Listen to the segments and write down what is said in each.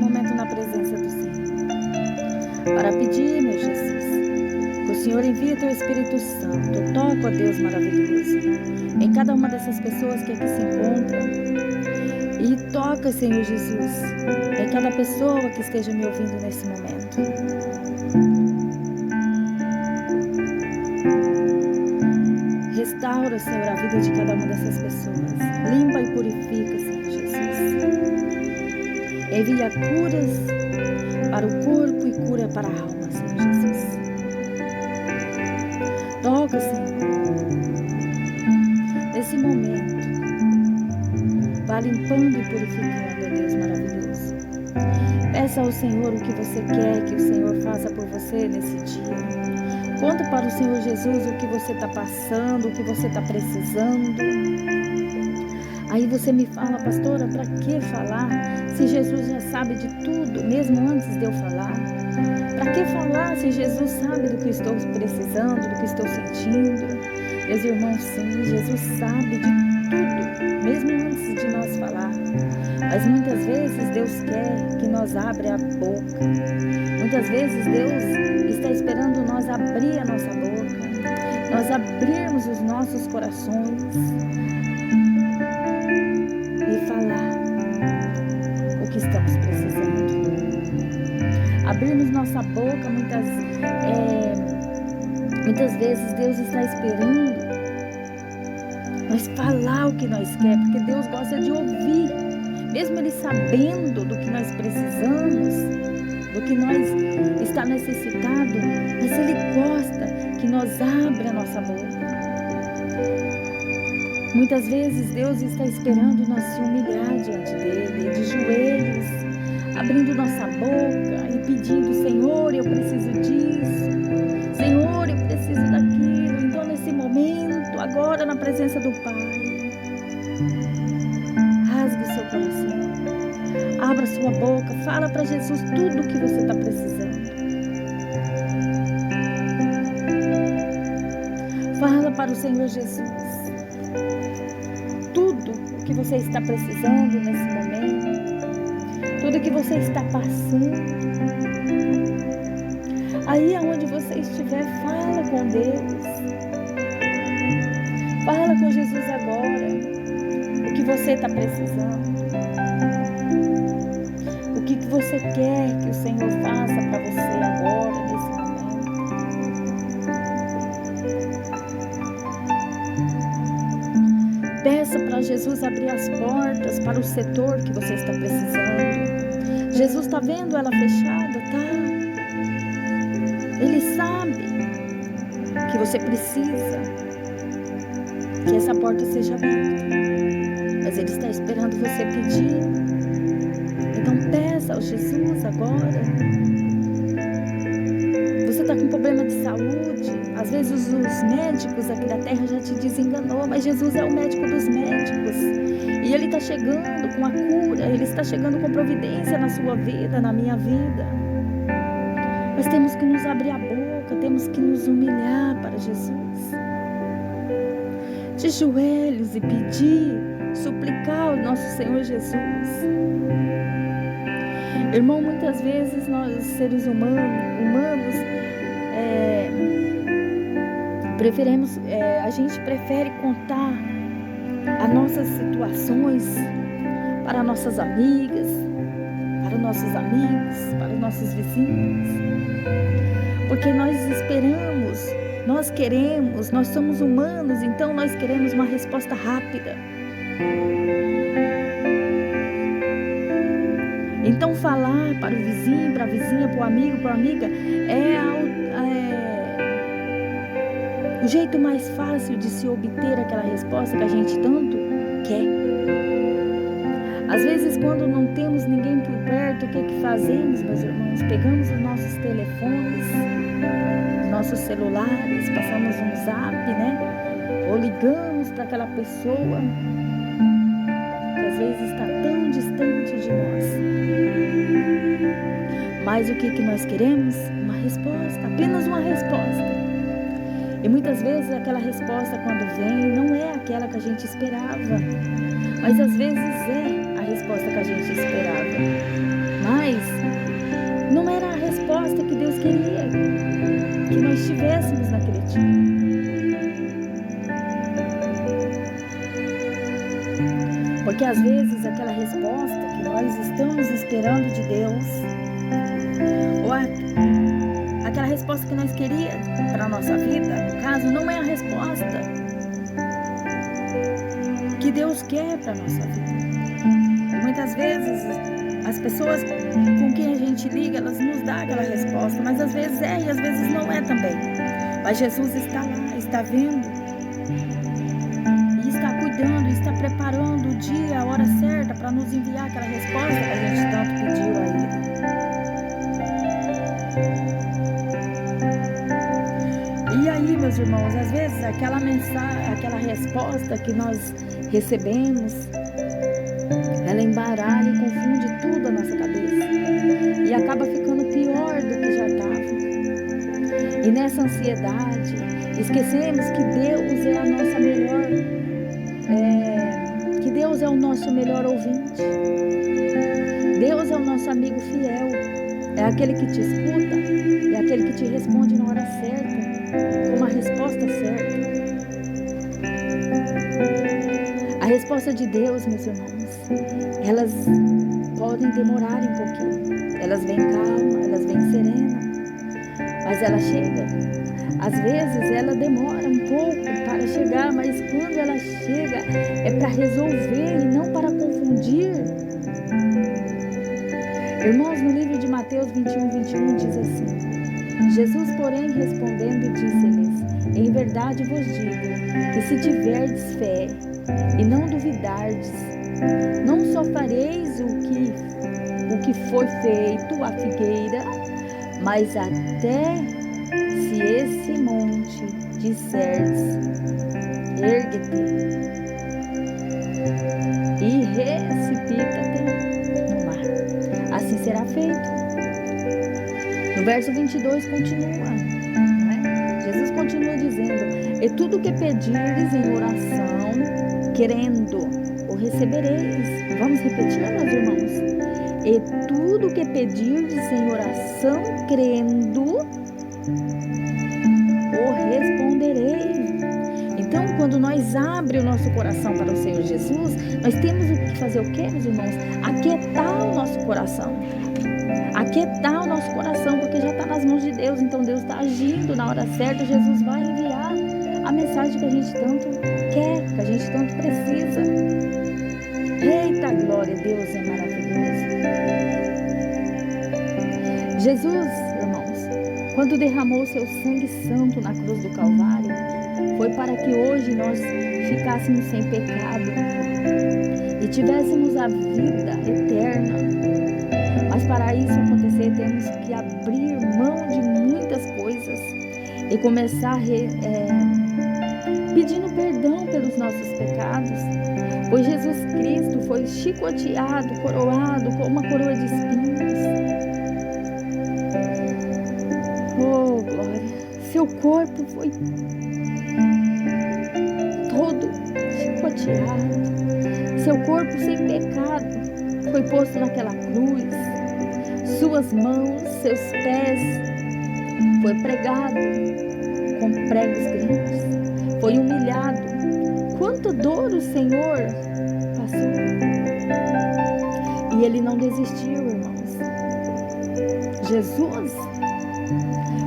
momento na presença do Senhor, para pedir, meu Jesus, que o Senhor envie teu Espírito Santo. Toca, ó Deus maravilhoso, em cada uma dessas pessoas que aqui se encontram. E toca, Senhor Jesus, em cada pessoa que esteja me ouvindo nesse momento. Restaura, Senhor, a vida de cada uma dessas pessoas. Limpa e purifica, Senhor Jesus. Envia curas para o corpo e cura para a alma, Senhor Jesus. Toca, Senhor, nesse momento. Vá limpando e purificando, ó Deus maravilhoso. Peça ao Senhor o que você quer que o Senhor faça por você nesse dia. Conta para o Senhor Jesus o que você está passando, o que você está precisando. Aí você me fala, pastora, para que falar se Jesus já sabe de tudo, mesmo antes de eu falar? Para que falar se Jesus sabe do que estou precisando, do que estou sentindo? Meus irmãos, sim, Jesus sabe de tudo, mesmo antes de nós falar. Mas muitas vezes Deus quer que nós abra a boca. Muitas vezes Deus está esperando nós abrir a nossa boca, nós abrirmos os nossos corações e falar o que estamos precisando. Abrirmos nossa boca, muitas vezes Deus está esperando nós falar o que nós queremos, porque Deus gosta de ouvir, mesmo Ele sabendo do que nós precisamos, do que nós está necessitado, mas Ele gosta que nós abra a nossa boca. Muitas vezes Deus está esperando nós se humilhar diante dEle, de joelhos, abrindo nossa boca e pedindo, Senhor, eu preciso disso, Senhor, eu preciso daquilo. Então nesse momento, agora na presença do Pai, rasgue seu coração, abra sua boca, fala para Jesus tudo o que você está precisando. Fala para o Senhor Jesus tudo o que você está precisando nesse momento, tudo que você está passando. Aí aonde você estiver, fala com Deus, fala com Jesus agora o que você está precisando, o que você quer que o Senhor faça para você agora, nesse momento. Peça para Jesus abrir as portas para o setor que você está precisando. Jesus está vendo ela fechada, tá? Ele sabe que você precisa que essa porta seja aberta, mas Ele está esperando você pedir. Então peça ao Jesus agora. Você está com problema de saúde, às vezes os médicos aqui da terra já te desenganou, mas Jesus é o médico dos médicos e Ele está chegando com a cura, Ele está chegando com providência na sua vida, na minha vida. Mas temos que nos abrir a boca, temos que nos humilhar para Jesus, de joelhos, e pedir, suplicar ao nosso Senhor Jesus. Irmão, muitas vezes nós, seres humanos, a gente prefere contar as nossas situações para nossas amigas, para nossos amigos, para nossos vizinhos, porque nós esperamos, nós queremos, nós somos humanos, então nós queremos uma resposta rápida. Então falar para o vizinho, para a vizinha, para o amigo, para a amiga, é o jeito mais fácil de se obter aquela resposta que a gente tanto quer. Às vezes, quando não temos ninguém por perto, o que fazemos, meus irmãos? Pegamos os nossos telefones, os nossos celulares, passamos um zap, né? Ou ligamos para aquela pessoa que às vezes está tão distante de nós. Mas o que nós queremos? Uma resposta, apenas uma resposta. E muitas vezes aquela resposta, quando vem, não é aquela que a gente esperava, mas às vezes é a resposta que a gente esperava. Mas queria que nós estivéssemos naquele dia. Porque às vezes aquela resposta que nós estamos esperando de Deus, ou aquela resposta que nós queríamos para a nossa vida, no caso, não é a resposta que Deus quer para a nossa vida. E muitas vezes as pessoas com quem a gente liga, elas nos dão aquela resposta, mas às vezes é e às vezes não é também. Mas Jesus está lá, está vendo, e está cuidando, está preparando o dia, a hora certa para nos enviar aquela resposta que a gente tanto pediu a Ele. E aí, meus irmãos, às vezes aquela mensagem, aquela resposta que nós recebemos, ela embaralha e confunde tudo a nossa cabeça e acaba ficando pior do que já estava. E nessa ansiedade, esquecemos que Deus é a nossa melhor, que Deus é o nosso melhor ouvinte. Deus é o nosso amigo fiel, é aquele que te escuta, é aquele que te responde na hora certa, com a resposta certa. A resposta de Deus, meus irmãos, elas podem demorar um pouquinho, elas vêm calma, elas vêm serena, mas ela chega. Às vezes ela demora um pouco para chegar, mas quando ela chega é para resolver e não para confundir. Irmãos, no livro de Mateus 21 diz assim: Jesus, porém, respondendo, disse-lhes: em verdade vos digo, que se tiverdes fé e não duvidardes, não só fareis o que foi feito à figueira, mas até se esse monte disserdes, ergue-te e precipita-te no mar, assim será feito. No verso 22 continua, né? Jesus continua dizendo: e tudo que pedirdes em oração, querendo, o recebereis. Vamos repetir, meus irmãos? E tudo que pedirdes em oração, crendo, o responderei. Então, quando nós abrimos o nosso coração para o Senhor Jesus, nós temos que fazer o quê, meus irmãos? Aquietar o nosso coração. Aquietar o nosso coração, porque já está nas mãos de Deus. Então, Deus está agindo na hora certa. Jesus vai enviar a mensagem que a gente tanto quer, que a gente tanto precisa. Eita glória, Deus é maravilhoso. Jesus, irmãos, quando derramou seu sangue santo na cruz do Calvário, foi para que hoje nós ficássemos sem pecado e tivéssemos a vida eterna. Mas para isso acontecer, temos que abrir mão de muitas coisas e começar pedindo perdão pelos nossos pecados, pois Jesus Cristo foi chicoteado, coroado com uma coroa de espinhos. Oh, glória! Seu corpo foi todo chicoteado, seu corpo sem pecado foi posto naquela cruz, suas mãos, seus pés foi pregado com pregos grandes, foi humilhado. Quanta dor o Senhor passou. E Ele não desistiu, irmãos. Jesus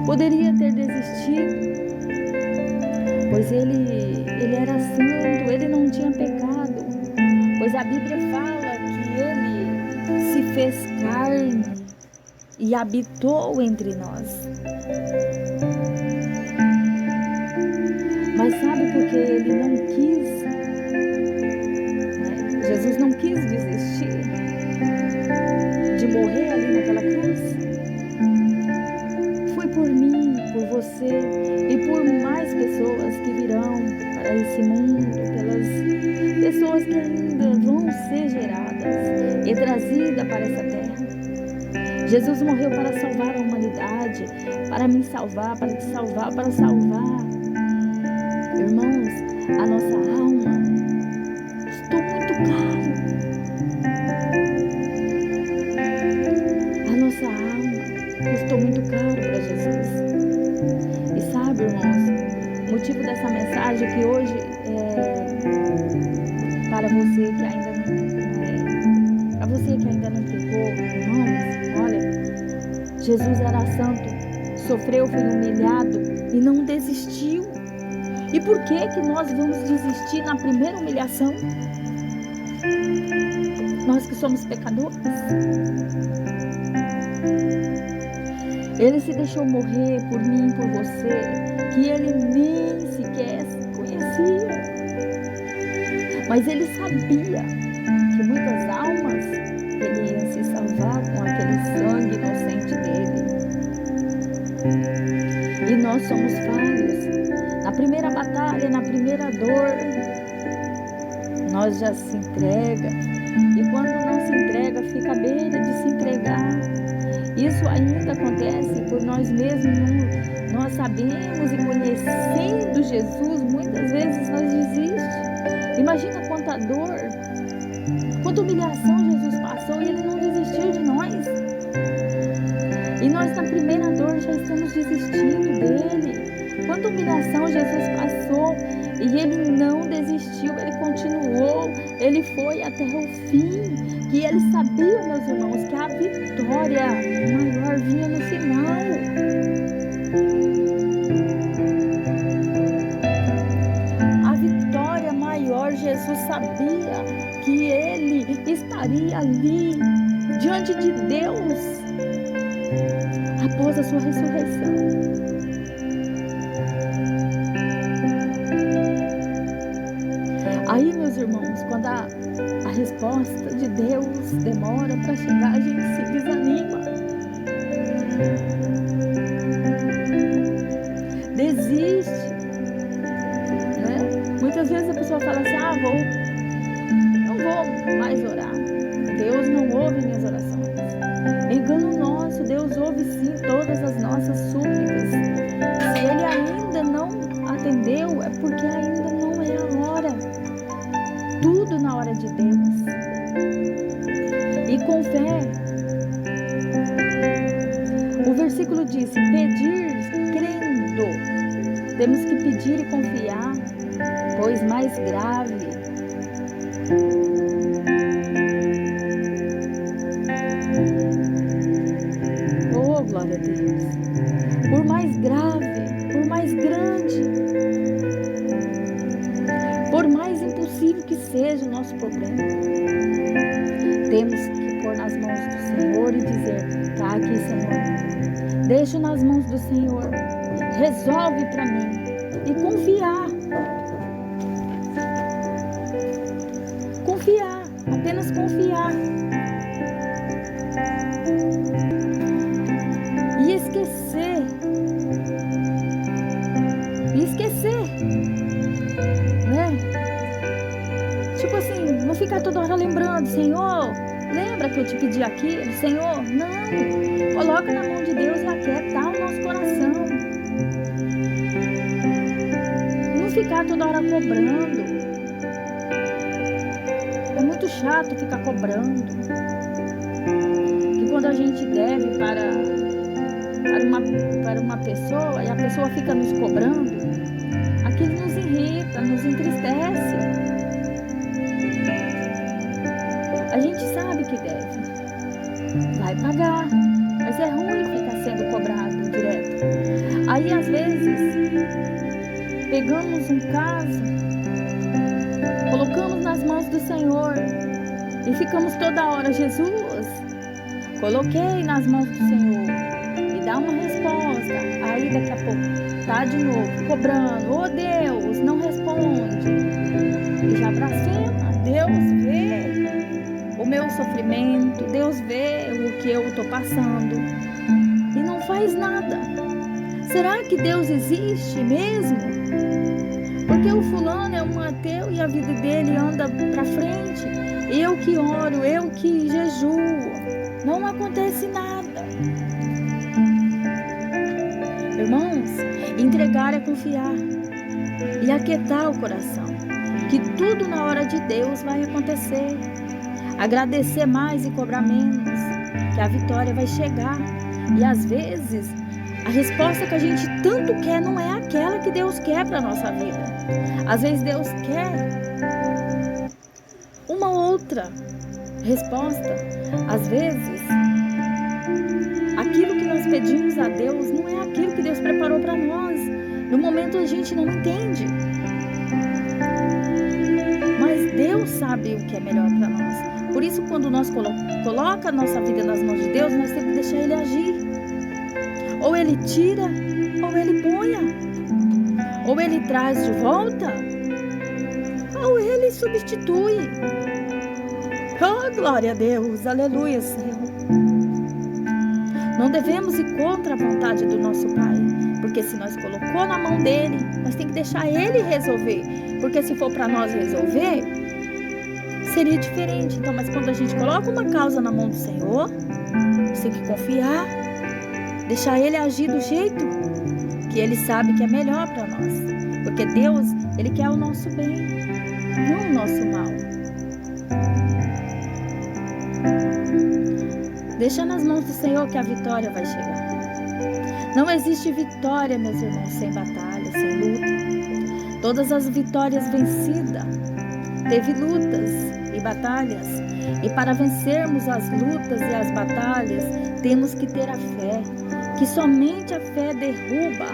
poderia ter desistido, pois ele era santo, Ele não tinha pecado, pois a Bíblia fala que Ele se fez carne e habitou entre nós. Mas sabe por que Ele não quis? Jesus não quis desistir de morrer ali naquela cruz. Foi por mim, por você e por mais pessoas que virão para esse mundo, pelas pessoas que ainda vão ser geradas e trazidas para essa terra. Jesus morreu para salvar a humanidade, para me salvar, para te salvar, para salvar. Irmãos, a nossa alma custou muito caro. A nossa alma custou muito caro para Jesus. E sabe, irmãos, o motivo dessa mensagem é que hoje para você que ainda para você que ainda não pegou, irmãos, olha, Jesus era santo, sofreu, foi humilhado e não desistiu. E por que nós vamos desistir na primeira humilhação? Nós que somos pecadores. Ele se deixou morrer por mim, por você, que ele nem sequer conhecia. Mas ele sabia que muitas almas ele ia se salvar com aquele sangue inocente dele. E nós somos falhos. Na primeira batalha, na primeira dor, nós já se entrega. E quando não se entrega, fica à beira de se entregar. Isso ainda acontece por nós mesmos. Nós sabemos e conhecendo Jesus, muitas vezes nós desistimos. Imagina quanta dor, quanta humilhação Jesus passou e ele não desistiu de nós. E nós na primeira dor já estamos desistindo dele. Quanta humilhação Jesus passou e ele não desistiu, ele continuou, ele foi até o fim. E ele sabia, meus irmãos, que a vitória maior vinha no final. A vitória maior, Jesus sabia que ele estaria ali, diante de Deus, após a sua ressurreição. Aí, meus irmãos, quando a resposta de Deus demora para chegar, a gente se desanima. Desiste. Né? Muitas vezes a pessoa fala assim, não vou mais orar. Deus não ouve minhas orações. Engano nosso, Deus ouve sim todas as nossas súplicas. Se Ele ainda não atendeu, é porque ainda não é a hora. Tudo na hora de Deus. E com fé. O versículo diz, pedir crendo. Temos que pedir e confiar, pois mais grave. Oh, glória a Deus. Por mais grave, por mais grande, por mais impossível que seja o nosso problema, temos que pôr nas mãos do Senhor e dizer, tá aqui, Senhor, deixo nas mãos do Senhor, resolve para mim, e confiar, apenas confiar, e esquecer, né? Tipo assim, não ficar toda hora lembrando, Senhor, lembra que eu te pedi aquilo? Senhor, não, coloca na mão de Deus e aquietar o nosso coração. Não ficar toda hora cobrando. É muito chato ficar cobrando. Que quando a gente deve para uma pessoa e a pessoa fica nos cobrando, aquilo nos irrita, nos entristece. A gente sabe que deve, vai pagar, mas é ruim ficar sendo cobrado direto. Aí às vezes pegamos um caso, colocamos nas mãos do Senhor e ficamos toda hora, Jesus, coloquei nas mãos do Senhor e dá uma resposta. Aí daqui a pouco tá de novo cobrando, oh Deus, não responde, e já blasfema. Deus vê o meu sofrimento, Deus vê o que eu estou passando e não faz nada. Será que Deus existe mesmo? Porque o fulano é um ateu e a vida dele anda para frente. Eu que oro, eu que jejuo, não acontece nada. Irmãos, entregar é confiar e aquietar o coração, que tudo na hora de Deus vai acontecer. Agradecer mais e cobrar menos, que a vitória vai chegar. E às vezes, a resposta que a gente tanto quer não é aquela que Deus quer para a nossa vida. Às vezes Deus quer uma outra resposta. Às vezes, aquilo que nós pedimos a Deus não é aquilo que Deus preparou para nós. No momento a gente não entende. Mas Deus sabe o que é melhor para nós. Por isso, quando nós coloca a nossa vida nas mãos de Deus, nós temos que deixar Ele agir. Ou Ele tira, ou Ele ponha. Ou Ele traz de volta, ou Ele substitui. Oh, glória a Deus, aleluia, Senhor. Não devemos ir contra a vontade do nosso Pai, porque se nós colocou na mão dEle, nós temos que deixar Ele resolver. Porque se for para nós resolver, seria diferente. Então, mas quando a gente coloca uma causa na mão do Senhor, você tem que confiar, deixar Ele agir do jeito que Ele sabe que é melhor para nós. Porque Deus, Ele quer o nosso bem, não o nosso mal. Deixa nas mãos do Senhor que a vitória vai chegar. Não existe vitória, meus irmãos, sem batalha, sem luta. Todas as vitórias vencidas teve lutas e batalhas. E para vencermos as lutas e as batalhas, temos que ter a fé. Que somente a fé derruba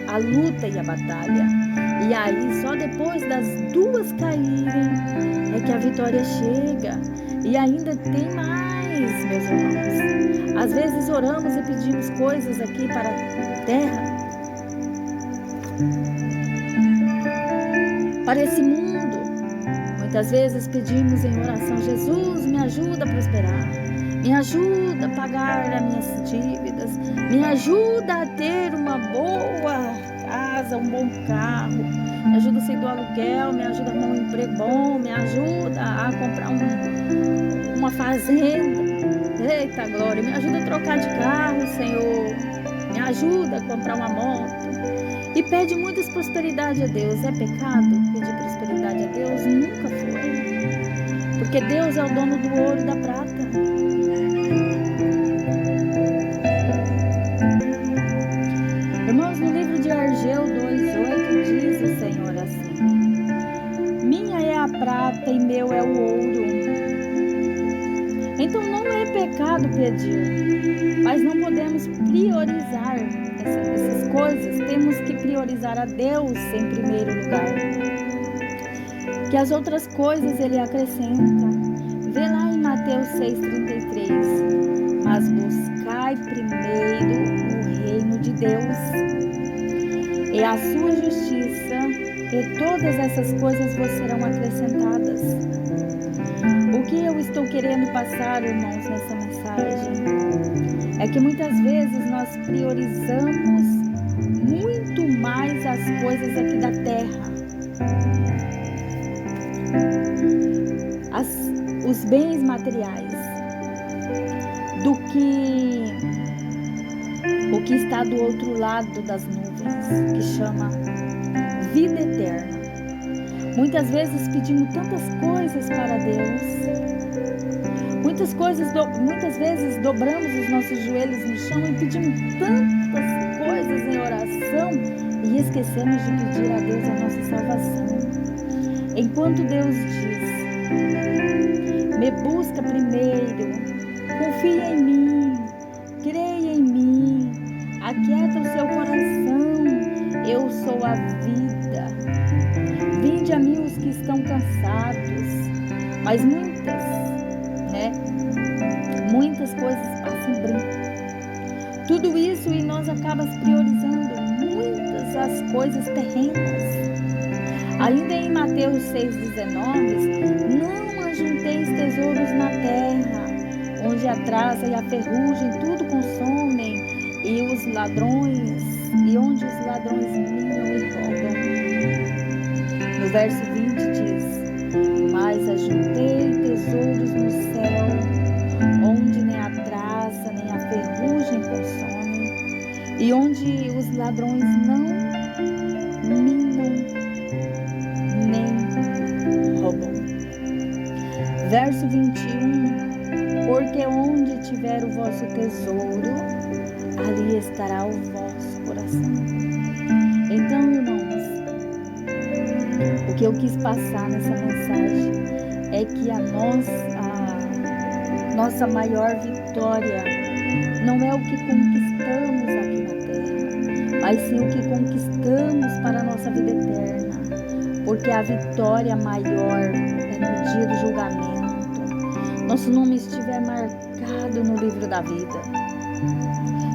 a luta e a batalha. E aí, só depois das duas caírem, é que a vitória chega. E ainda tem mais, meus irmãos. Às vezes oramos e pedimos coisas aqui para a terra, para esse mundo. Muitas vezes pedimos em oração: Jesus, me ajuda a prosperar, me ajuda a pagar as minhas dívidas, me ajuda a ter uma boa casa, um bom carro, me ajuda a sair do aluguel, me ajuda a arrumar um emprego bom, me ajuda a comprar uma fazenda. Eita glória, me ajuda a trocar de carro, Senhor, me ajuda a comprar uma moto. E pede muitas prosperidade a Deus. É pecado pedir prosperidade a Deus? Nunca foi. Porque Deus é o dono do ouro e da prata. Irmãos, no livro de Ageu 2:8 diz o Senhor assim: minha é a prata e meu é o ouro. Então não é pecado pedir, mas não podemos priorizar essas coisas. Temos que priorizar a Deus em primeiro lugar, que as outras coisas Ele acrescenta. Vê lá em Mateus 6:33: mas buscai primeiro o reino de Deus e a sua justiça, e todas essas coisas vos serão acrescentadas. O que eu estou querendo passar, irmãos, nessa mensagem é que muitas vezes nós priorizamos muito mais as coisas aqui da terra, os bens materiais, do que o que está do outro lado das nuvens, que chama vida eterna. Muitas vezes pedimos tantas coisas para Deus, muitas vezes dobramos os nossos joelhos no chão e pedimos tantas coisas em oração e esquecemos de pedir a Deus a nossa salvação. Enquanto Deus diz: me busca primeiro, confia em mim, creia em mim, aquieta o seu coração, eu sou a vida. Vinde a mim os que estão cansados. Mas muitas coisas passam em branco. Tudo isso e nós acabamos priorizando muitas as coisas terrenas. Ainda em Mateus 6,19: não ajunteis tesouros na terra, onde a traça e a ferrugem tudo consomem, e onde os ladrões minam e roubam. No verso 20 diz: mas ajuntei tesouros no céu, onde nem a traça nem a ferrugem consomem, e onde os ladrões não minam nem roubam. Verso 21: porque onde tiver o vosso tesouro, ali estará o vosso coração. Então, irmãos, o que eu quis passar nessa mensagem é que a nossa maior vitória não é o que conquistamos aqui na terra, mas sim o que conquistamos para a nossa vida eterna, porque a vitória maior é no dia do julgamento. Nosso nome estiver marcado no livro da vida.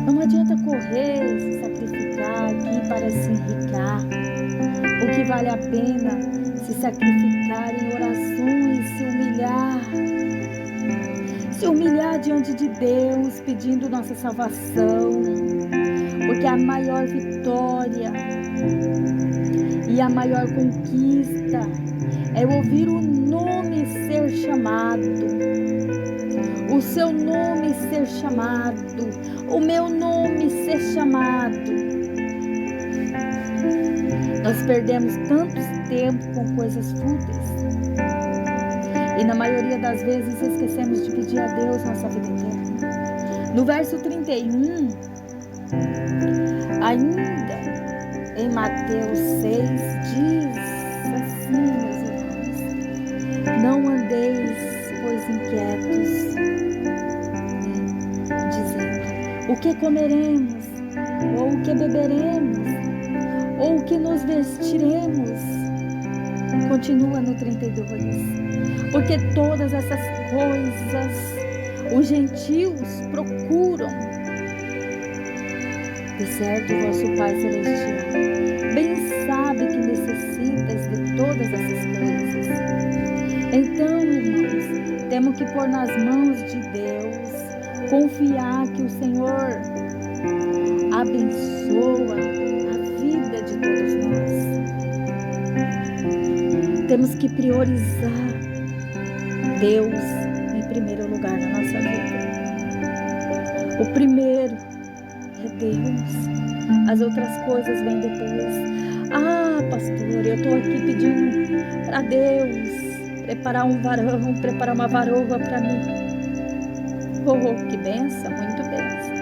Não adianta correr, se sacrificar aqui para se enriquecer. O que vale a pena se sacrificar em orações, se humilhar diante de Deus, pedindo nossa salvação, porque a maior vitória e a maior conquista é ouvir o nome ser chamado, o seu nome ser chamado, o meu nome ser chamado. Nós perdemos tanto tempo com coisas fúteis e na maioria das vezes esquecemos de pedir a Deus nossa vida eterna. No verso 31, ainda em Mateus 6, diz assim, meus irmãos: não andeis, pois, inquietos, dizendo: o que comeremos, ou o que beberemos, ou o que nos vestiremos. Continua no 32. Porque todas essas coisas os gentios procuram. De certo, vosso Pai Celestial bem sabe que necessitas de todas essas coisas. Então, irmãos, temos que pôr nas mãos de Deus, confiar que o Senhor abençoa a vida de todos nós. Temos que priorizar Deus em primeiro lugar na nossa vida. O primeiro é Deus, as outras coisas vêm depois. Ah, pastor, eu estou aqui pedindo para Deus preparar um varão, preparar uma varoa para mim. Oh, que benção, muito benção.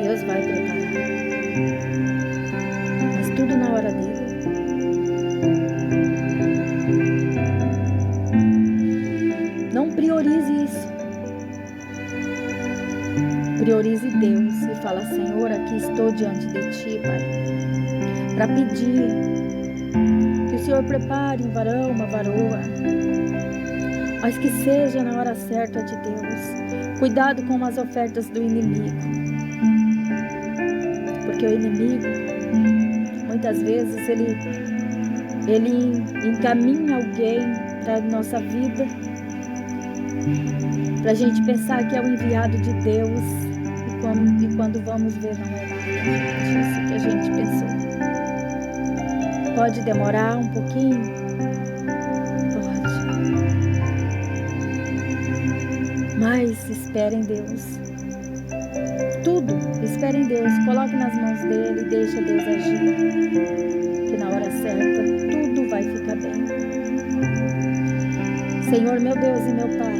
Deus vai preparar, mas tudo na hora dele. Não priorize isso. Priorize Deus e fala: Senhor, aqui estou diante de Ti, Pai, para pedir que o Senhor prepare um varão, uma varoa, mas que seja na hora certa de Deus. Cuidado com as ofertas do inimigo, porque o inimigo, muitas vezes, ele encaminha alguém para a nossa vida, para a gente pensar que é o enviado de Deus, e quando vamos ver, não é nada disso que a gente pensou. Pode demorar um pouquinho? Pode. Mas espere em Deus. Tudo, espere em Deus. Coloque nas mãos dele e deixa Deus agir. Que na hora certa, tudo vai ficar bem. Senhor, meu Deus e meu Pai,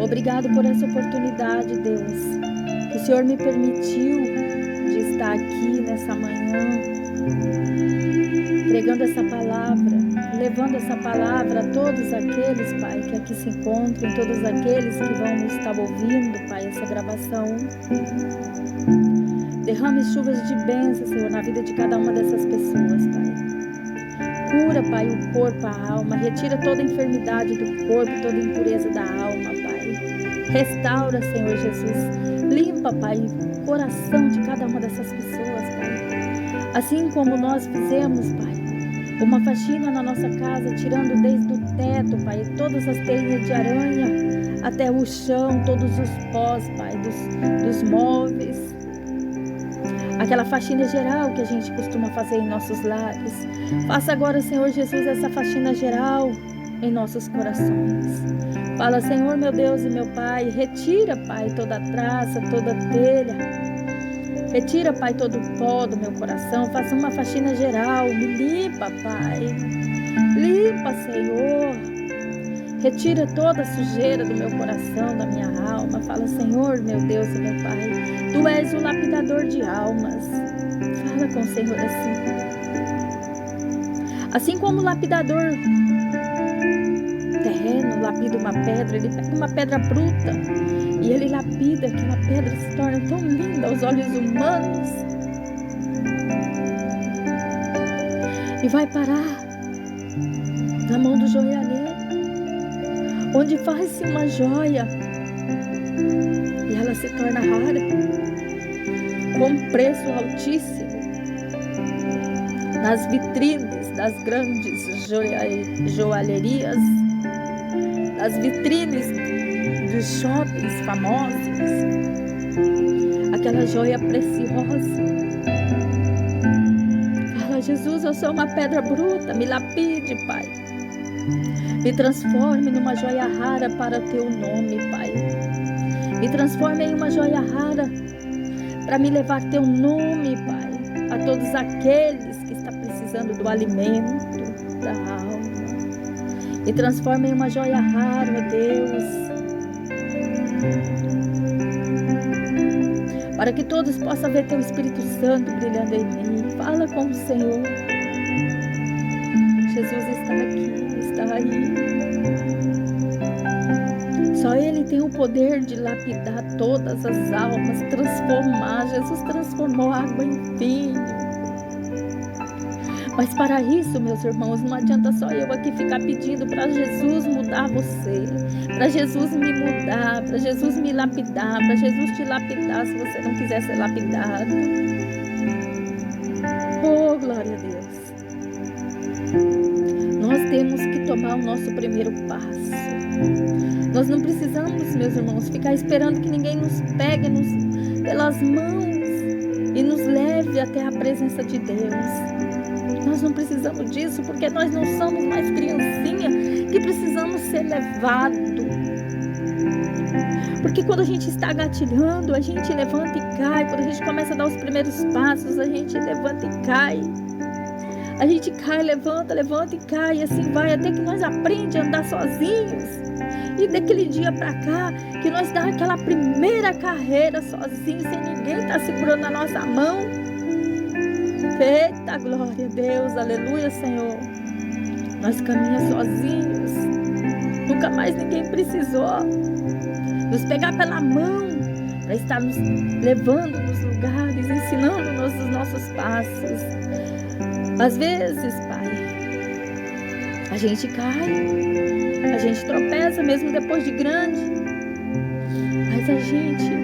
obrigado por essa oportunidade, Deus, que o Senhor me permitiu de estar aqui nessa manhã, pregando essa palavra, levando essa palavra a todos aqueles, Pai, que aqui se encontram, todos aqueles que vão estar ouvindo, Pai, essa gravação. Derrame chuvas de bênção, Senhor, na vida de cada uma dessas pessoas, Pai. Cura, Pai, o corpo, a alma. Retira toda a enfermidade do corpo, toda a impureza da alma, Pai. Restaura, Senhor Jesus. Limpa, Pai, o coração de cada uma dessas pessoas, Pai. Assim como nós fizemos, Pai, uma faxina na nossa casa, tirando desde o teto, Pai, todas as teias de aranha até o chão, todos os pós, Pai, dos móveis. Aquela faxina geral que a gente costuma fazer em nossos lares. Faça agora, Senhor Jesus, essa faxina geral em nossos corações. Fala, Senhor, meu Deus e meu Pai, retira, Pai, toda a traça, toda a telha. Retira, Pai, todo o pó do meu coração. Faça uma faxina geral. Me limpa, Pai. Limpa, Senhor. Retira toda a sujeira do meu coração, da minha alma. Fala: Senhor, meu Deus e meu Pai, Tu és o lapidador de almas. Fala com o Senhor assim. Assim como o lapidador terreno lapida uma pedra, ele pega uma pedra bruta e ele lapida, aquela pedra se torna tão linda aos olhos humanos e vai parar na mão do joalheiro, onde faz-se uma joia e ela se torna rara, com um preço altíssimo, nas vitrines das grandes joalherias, nas vitrines dos shoppings famosos, aquela joia preciosa. Fala: Jesus, eu sou uma pedra bruta, me lapide, Pai. Me transforme numa joia rara para o Teu nome, Pai. Me transforme em uma joia rara para me levar Teu nome, Pai, a todos aqueles que estão precisando do alimento da alma. Me transforme em uma joia rara, ó Deus, para que todos possam ver Teu Espírito Santo brilhando em mim. Fala com o Senhor. Jesus está aqui, está aí. Só Ele tem o poder de lapidar todas as almas, transformar. Jesus transformou água em vinho. Mas para isso, meus irmãos, não adianta só eu aqui ficar pedindo para Jesus mudar você, para Jesus me mudar, para Jesus me lapidar, para Jesus te lapidar se você não quiser ser lapidado. Oh, glória a Deus. Nós temos que tomar o nosso primeiro passo. Nós não precisamos, meus irmãos, ficar esperando que ninguém nos pegue pelas mãos e nos leve até a presença de Deus. Nós não precisamos disso, porque nós não somos mais criancinha que precisamos ser levados. Porque quando a gente está gatilhando, a gente levanta e cai. Quando a gente começa a dar os primeiros passos, a gente levanta e cai. A gente cai, levanta e cai, e assim vai, até que nós aprendemos a andar sozinhos. E daquele dia pra cá, que nós dá aquela primeira carreira sozinhos, sem ninguém estar segurando a nossa mão. Eita, glória a Deus, aleluia, Senhor. Nós caminhamos sozinhos. Nunca mais ninguém precisou nos pegar pela mão para estar nos levando nos lugares, ensinando-nos os nossos passos. Às vezes, Pai, a gente cai, a gente tropeça mesmo depois de grande, mas a gente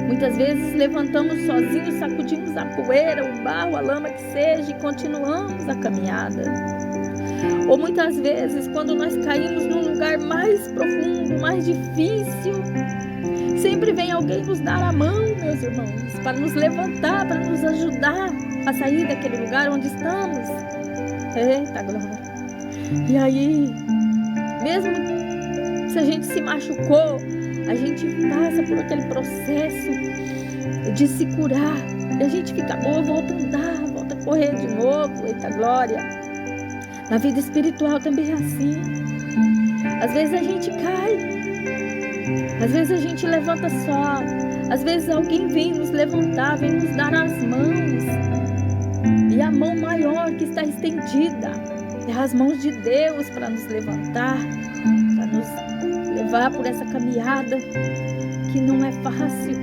muitas vezes levantamos sozinhos, sacudimos a poeira, o barro, a lama que seja e continuamos a caminhada. Ou muitas vezes, quando nós caímos num lugar mais profundo, mais difícil, sempre vem alguém nos dar a mão, meus irmãos, para nos levantar, para nos ajudar a sair daquele lugar onde estamos. Eita, glória! E aí, mesmo se a gente se machucou, a gente passa por aquele processo de se curar. E a gente fica boa, volta a andar, volta a correr de novo. Eita, glória! Na vida espiritual também é assim. Às vezes a gente cai. Às vezes a gente levanta só. Às vezes alguém vem nos levantar, vem nos dar as mãos. E a mão maior que está estendida é as mãos de Deus para nos levantar, para nos levar por essa caminhada que não é fácil.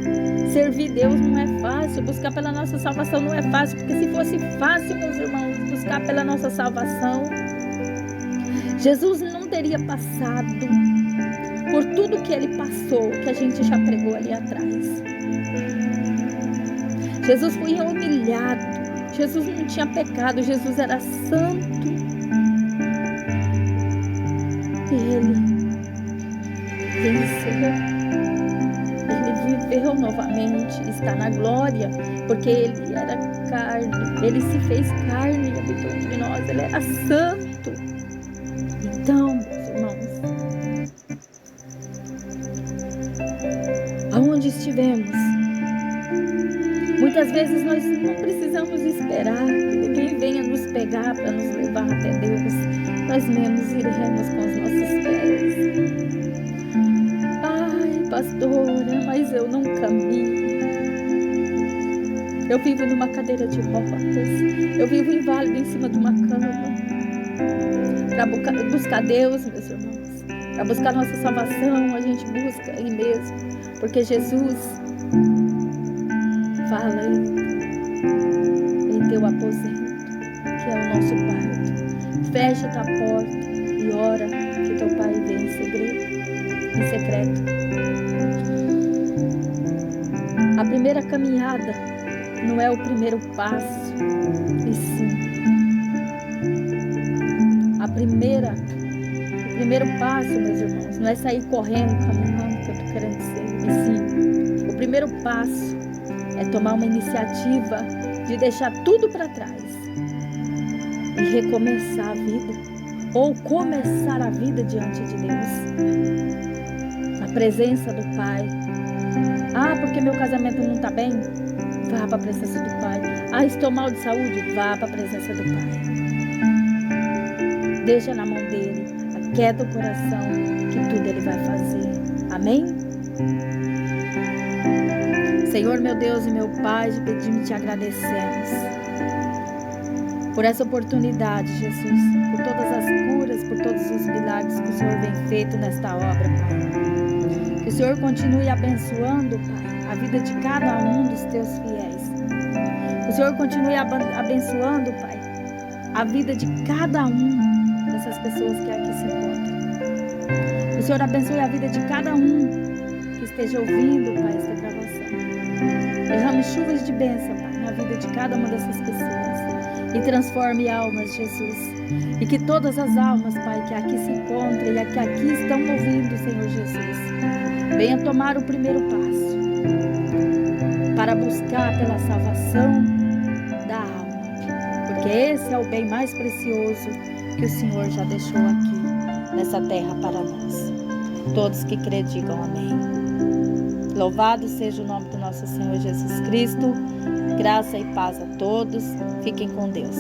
Servir Deus não é fácil, buscar pela nossa salvação não é fácil, porque se fosse fácil, meus irmãos, buscar pela nossa salvação, Jesus não teria passado por tudo que Ele passou, que a gente já pregou ali atrás. Jesus foi humilhado, Jesus não tinha pecado, Jesus era santo. E Ele venceu. Ele viveu novamente, está na glória, porque Ele era carne, Ele se fez carne e habitou entre nós, Ele era santo. Então, meus irmãos, aonde estivemos, Muitas vezes nós não precisamos esperar que ninguém venha nos pegar para nos levar até Deus. Nós mesmos iremos com os nossos pés. Ai, pastora, mas eu não caminho. Eu vivo numa cadeira de rodas. Eu vivo inválido em cima de uma cama. Para buscar Deus, meus irmãos. Para buscar nossa salvação, a gente busca Ele mesmo. Porque Jesus fala em teu aposento, que é o nosso quarto. Fecha tua porta e ora que teu Pai vem em segredo, em secreto. A primeira caminhada não é o primeiro passo, e sim o primeiro passo, meus irmãos, não é sair correndo, caminhando, que eu tô querendo dizer, e sim, o primeiro passo é tomar uma iniciativa de deixar tudo para trás e recomeçar a vida, ou começar a vida diante de Deus, na presença do Pai. Ah, porque meu casamento não está bem? Vá para a presença do Pai. Ah, estou mal de saúde? Vá para a presença do Pai. Deixa na mão dele, aquieta o coração, que tudo ele vai fazer. Amém? Senhor, meu Deus e meu Pai, te pedimos e te agradecemos por essa oportunidade, Jesus, por todas as curas, por todos os milagres que o Senhor vem feito nesta obra, Pai. Que o Senhor continue abençoando, Pai, a vida de cada um dos teus fiéis. Que o Senhor continue abençoando, Pai, a vida de cada um dessas pessoas que aqui se encontram. Que o Senhor abençoe a vida de cada um que esteja ouvindo, Pai, esta gravação. Derrame chuvas de bênção, Pai, na vida de cada uma dessas pessoas e transforme almas, Jesus. E que todas as almas, Pai, que aqui se encontram e que aqui estão ouvindo, Senhor Jesus, venha tomar o primeiro passo para buscar pela salvação da alma, porque esse é o bem mais precioso que o Senhor já deixou aqui nessa terra para nós. Todos que crê digam amém. Louvado seja o nome do nosso Senhor Jesus Cristo. Graça e paz a todos. Fiquem com Deus.